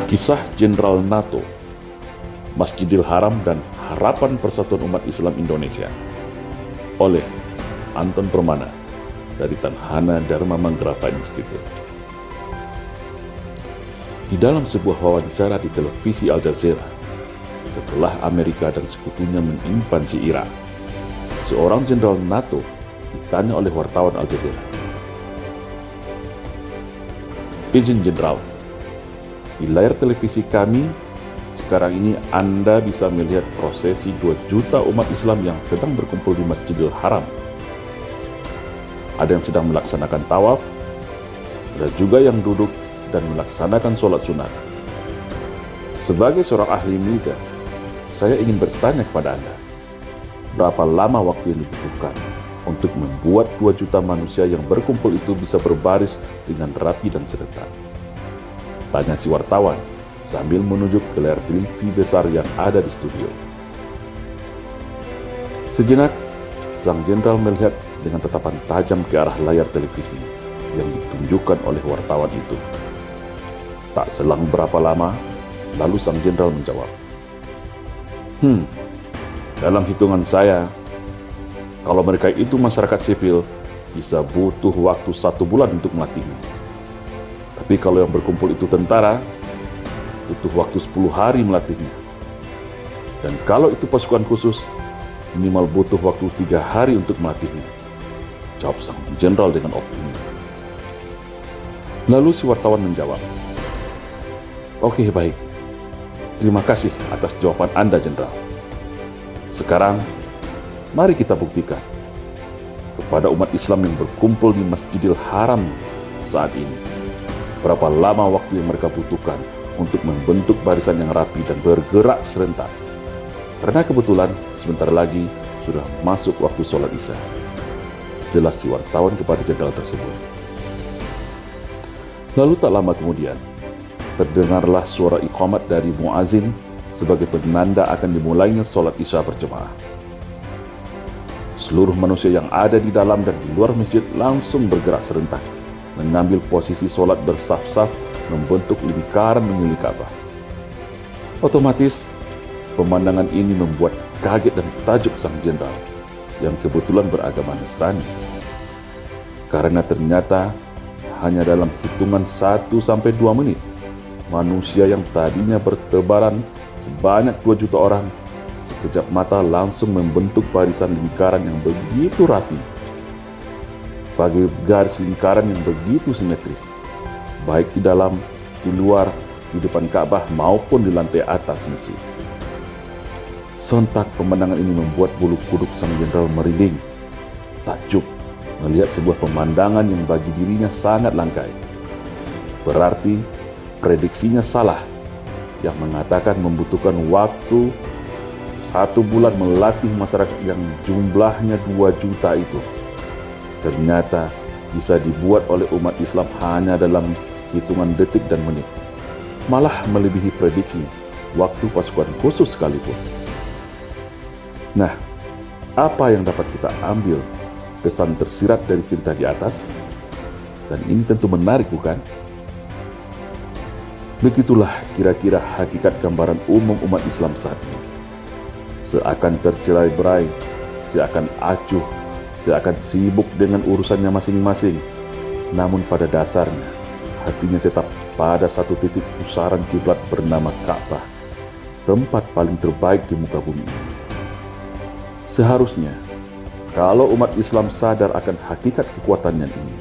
Kisah Jenderal NATO, Masjidil Haram dan Harapan Persatuan Umat Islam Indonesia oleh Anton Permana dari Tanhana Dharma Manggarafa Institute. Di dalam sebuah wawancara di televisi Al Jazeera, setelah Amerika dan sekutunya menginvasi Irak, seorang jenderal NATO ditanya oleh wartawan Al Jazeera, "Izin Jenderal, di layar televisi kami, sekarang ini Anda bisa melihat prosesi 2 juta umat Islam yang sedang berkumpul di Masjidil Haram. Ada yang sedang melaksanakan tawaf, ada juga yang duduk dan melaksanakan sholat sunat. Sebagai seorang ahli militer, saya ingin bertanya kepada Anda, berapa lama waktu yang dibutuhkan untuk membuat 2 juta manusia yang berkumpul itu bisa berbaris dengan rapi dan serentak?" Tanya si wartawan sambil menunjuk ke layar TV besar yang ada di studio. Sejenak, sang jenderal melihat dengan tatapan tajam ke arah layar televisi yang ditunjukkan oleh wartawan itu. Tak selang berapa lama, lalu sang jenderal menjawab, dalam hitungan saya, kalau mereka itu masyarakat sipil, bisa butuh waktu 1 bulan untuk melatihnya. Tapi kalau yang berkumpul itu tentara, butuh waktu 10 hari melatihnya. Dan kalau itu pasukan khusus, minimal butuh waktu 3 hari untuk melatihnya, jawab sang jenderal dengan optimis. Lalu si wartawan menjawab, "Oke, baik. Terima kasih atas jawaban Anda, Jenderal. Sekarang, mari kita buktikan kepada umat Islam yang berkumpul di Masjidil Haram saat ini, berapa lama waktu yang mereka butuhkan untuk membentuk barisan yang rapi dan bergerak serentak. Karena kebetulan sebentar lagi sudah masuk waktu sholat Isya," jelas si wartawan kepada jenderal tersebut. Lalu tak lama kemudian, terdengarlah suara iqamat dari muazin sebagai penanda akan dimulainya sholat Isya berjemaah. Seluruh manusia yang ada di dalam dan di luar masjid langsung bergerak serentak, mengambil posisi sholat bersaf-saf membentuk lingkaran mengelilingi Ka'bah. Otomatis, pemandangan ini membuat kaget dan takjub sang jenderal yang kebetulan beragama Nasrani. Karena ternyata hanya dalam hitungan 1-2 menit, manusia yang tadinya bertebaran sebanyak 2 juta orang sekejap mata langsung membentuk barisan lingkaran yang begitu rapi, bagi garis lingkaran yang begitu simetris, baik di dalam, di luar, di depan Ka'bah maupun di lantai atas masjid. Sontak pemandangan ini membuat bulu kuduk sang jenderal merinding, takjub melihat sebuah pemandangan yang bagi dirinya sangat langka. Berarti prediksinya salah yang mengatakan membutuhkan waktu 1 bulan melatih masyarakat yang jumlahnya 2 juta itu. Ternyata bisa dibuat oleh umat Islam hanya dalam hitungan detik dan menit, malah melebihi prediksi waktu pasukan khusus sekalipun. Nah, apa yang dapat kita ambil pesan tersirat dari cerita di atas? Dan ini tentu menarik, bukan? Begitulah kira-kira hakikat gambaran umum umat Islam saat ini. Seakan tercerai-berai, seakan acuh, seakan sibuk dengan urusannya masing-masing, namun pada dasarnya hatinya tetap pada satu titik pusaran kiblat bernama Ka'bah, tempat paling terbaik di muka bumi ini. Seharusnya kalau umat Islam sadar akan hakikat kekuatannya ini,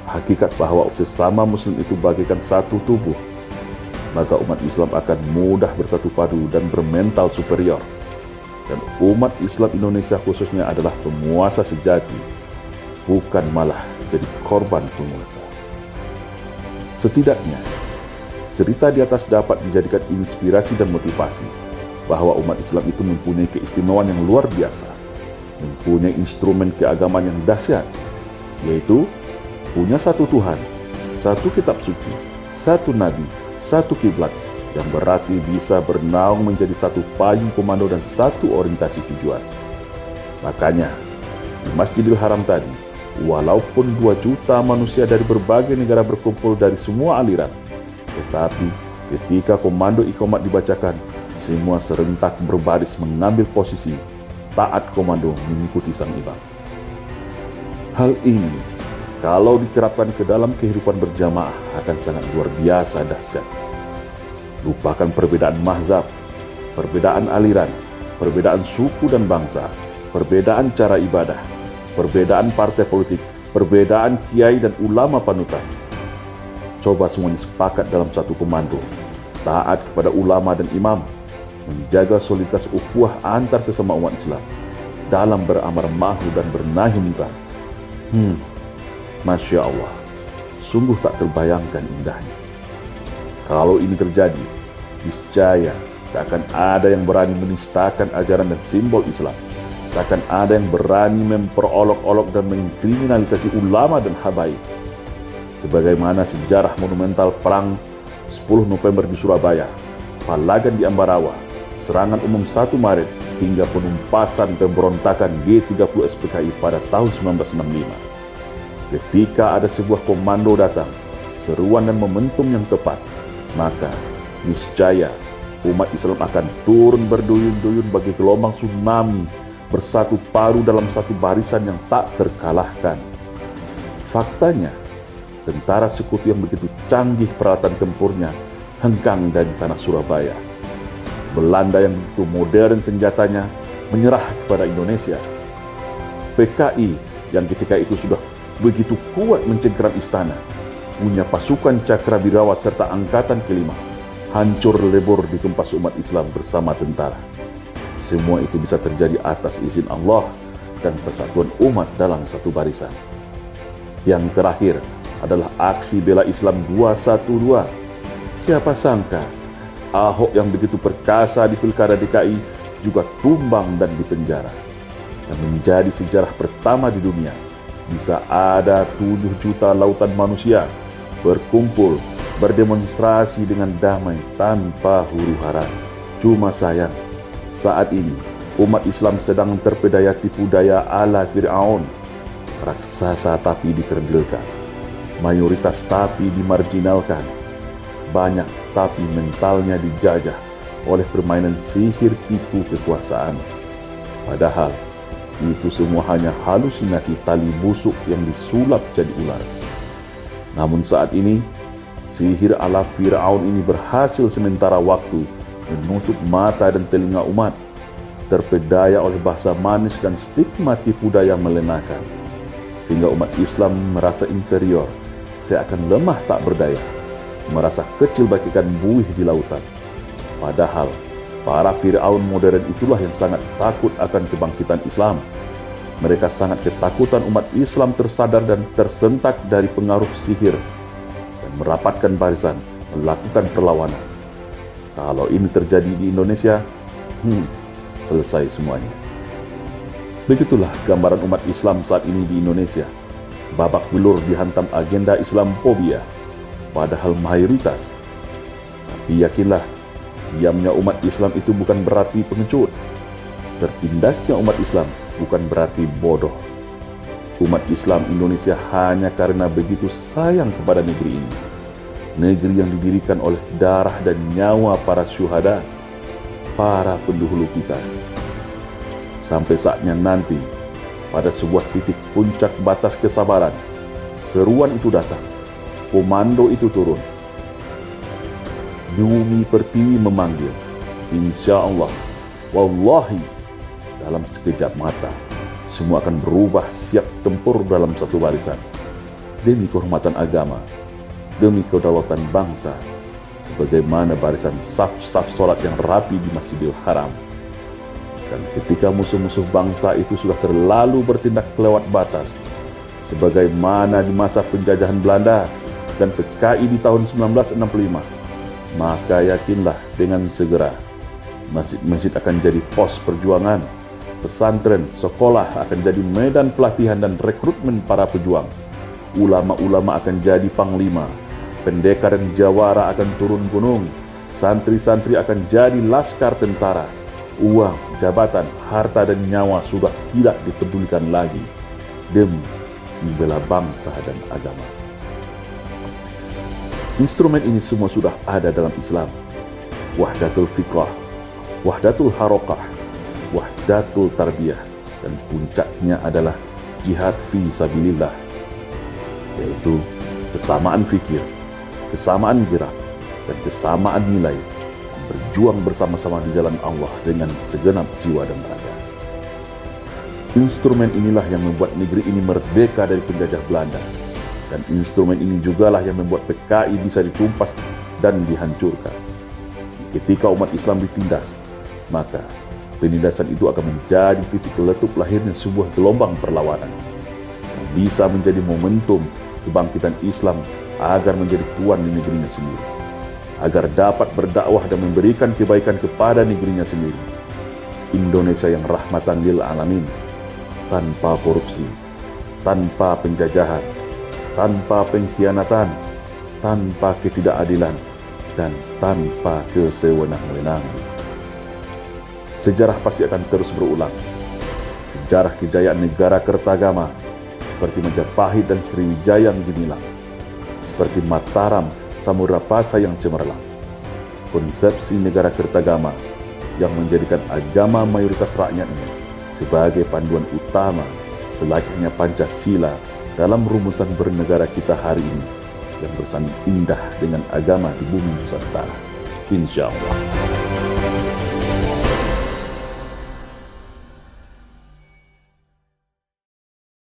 hakikat bahwa sesama muslim itu bagaikan satu tubuh, maka umat Islam akan mudah bersatu padu dan bermental superior. Dan umat Islam Indonesia khususnya adalah penguasa sejati, bukan malah jadi korban penguasa. Setidaknya, cerita di atas dapat dijadikan inspirasi dan motivasi bahwa umat Islam itu mempunyai keistimewaan yang luar biasa, mempunyai instrumen keagamaan yang dahsyat, yaitu punya satu Tuhan, satu kitab suci, satu nabi, satu kiblat, yang berarti bisa bernaung menjadi satu payung komando dan satu orientasi tujuan. Makanya, di Masjidil Haram tadi, walaupun 2 juta manusia dari berbagai negara berkumpul dari semua aliran, tetapi Ketika komando Iqamat dibacakan, semua serentak berbaris mengambil posisi, taat komando mengikuti sang imam. Hal ini, kalau diterapkan ke dalam kehidupan berjamaah akan sangat luar biasa dahsyat. Lupakan perbedaan mazhab, perbedaan aliran, perbedaan suku dan bangsa, perbedaan cara ibadah, perbedaan partai politik, perbedaan kiai dan ulama panutan. Coba semuanya sepakat dalam satu komando, taat kepada ulama dan imam, menjaga soliditas ukhuwah antar sesama umat Islam dalam beramar ma'ruf dan bernahi munkar. Masya Allah, sungguh tak terbayangkan indahnya. Kalau ini terjadi, niscaya tak akan ada yang berani menistakan ajaran dan simbol Islam. Tak akan ada yang berani memperolok-olok dan mengkriminalisasi ulama dan habaib. Sebagaimana sejarah monumental perang 10 November di Surabaya, Palagan di Ambarawa, serangan umum 1 Maret, hingga penumpasan pemberontakan G30 SPKI pada tahun 1965. Ketika ada sebuah komando datang, seruan dan momentum yang tepat, maka niscaya umat Islam akan turun berduyun-duyun bagi gelombang tsunami, bersatu padu dalam satu barisan yang tak terkalahkan. Faktanya, tentara sekutu yang begitu canggih peralatan tempurnya hengkang dari tanah Surabaya. Belanda yang begitu modern senjatanya menyerah kepada Indonesia. PKI yang ketika itu sudah begitu kuat mencengkeram istana, punya pasukan Cakrawirawa serta angkatan kelima, hancur lebur ditumpas umat Islam bersama tentara. Semua itu bisa terjadi atas izin Allah dan persatuan umat dalam satu barisan. Yang terakhir adalah aksi bela Islam 212. Siapa sangka Ahok yang begitu perkasa di Pilkada DKI juga tumbang dan dipenjara. Dan menjadi sejarah pertama di dunia, bisa ada 7 juta lautan manusia berkumpul, berdemonstrasi dengan damai tanpa huru-hara. Cuma sayang, saat ini umat Islam sedang terpedaya tipu daya ala Fir'aun. Raksasa tapi dikerdilkan, mayoritas tapi dimarginalkan, banyak tapi mentalnya dijajah oleh permainan sihir tipu kekuasaan. Padahal itu semua hanya halusinasi tali busuk yang disulap jadi ular. Namun saat ini, sihir ala Fir'aun ini berhasil sementara waktu menutup mata dan telinga umat, terpedaya oleh bahasa manis dan stigma tipu daya melenakan, sehingga umat Islam merasa inferior, seakan lemah tak berdaya, merasa kecil bagaikan buih di lautan. Padahal para Fir'aun modern itulah yang sangat takut akan kebangkitan Islam. Mereka sangat ketakutan umat Islam tersadar dan tersentak dari pengaruh sihir dan merapatkan barisan, melakukan perlawanan. Kalau ini terjadi di Indonesia, selesai semuanya. Begitulah gambaran umat Islam saat ini di Indonesia. Babak belur dihantam agenda Islamophobia, padahal mayoritas. Tapi yakinlah, diamnya umat Islam itu bukan berarti pengecut. Tertindasnya umat Islam bukan berarti bodoh. Umat Islam Indonesia hanya karena begitu sayang kepada negeri ini. Negeri yang didirikan oleh darah dan nyawa para syuhada, para pendahulu kita. Sampai saatnya nanti, pada sebuah titik puncak batas kesabaran, seruan itu datang, komando itu turun. Bumi pertiwi memanggil, insya Allah, wallahi, dalam sekejap mata, semua akan berubah siap tempur dalam satu barisan. Demi kehormatan agama, demi kedaulatan bangsa, sebagaimana barisan saf-saf sholat yang rapi di Masjidil Haram. Dan ketika musuh-musuh bangsa itu sudah terlalu bertindak kelewat batas, sebagaimana di masa penjajahan Belanda dan PKI di tahun 1965, maka yakinlah dengan segera masjid-masjid akan jadi pos perjuangan, pesantren, sekolah akan jadi medan pelatihan dan rekrutmen para pejuang, ulama-ulama akan jadi panglima, pendekar dan jawara akan turun gunung, santri-santri akan jadi laskar tentara. Uang, jabatan, harta dan nyawa sudah tidak dipedulikan lagi demi membela bangsa dan agama. Instrumen ini semua sudah ada dalam Islam. Wahdatul fikrah, wahdatul harokah, wahdatul tarbiyah, dan puncaknya adalah jihad fi sabilillah, yaitu kesamaan fikir, kesamaan gerak, dan kesamaan nilai, berjuang bersama-sama di jalan Allah dengan segenap jiwa dan raga. Instrumen inilah yang membuat negeri ini merdeka dari penjajah Belanda, dan instrumen ini jugalah yang membuat PKI bisa ditumpas dan dihancurkan. Ketika umat Islam ditindas, maka penindasan itu akan menjadi titik letup lahirnya sebuah gelombang perlawanan yang bisa menjadi momentum kebangkitan Islam agar menjadi tuan di negerinya sendiri, agar dapat berdakwah dan memberikan kebaikan kepada negerinya sendiri. Indonesia yang rahmatan lil alamin, tanpa korupsi, tanpa penjajahan, tanpa pengkhianatan, tanpa ketidakadilan, dan tanpa kesewenang-wenangan. Sejarah pasti akan terus berulang. Sejarah kejayaan negara Kertagama seperti Majapahit dan Sriwijaya yang gemilang, seperti Mataram, Samurapasa yang cemerlang. Konsepsi negara Kertagama yang menjadikan agama mayoritas rakyatnya sebagai panduan utama selayaknya Pancasila dalam rumusan bernegara kita hari ini, yang bersanding indah dengan agama di bumi Nusantara. Insya Allah.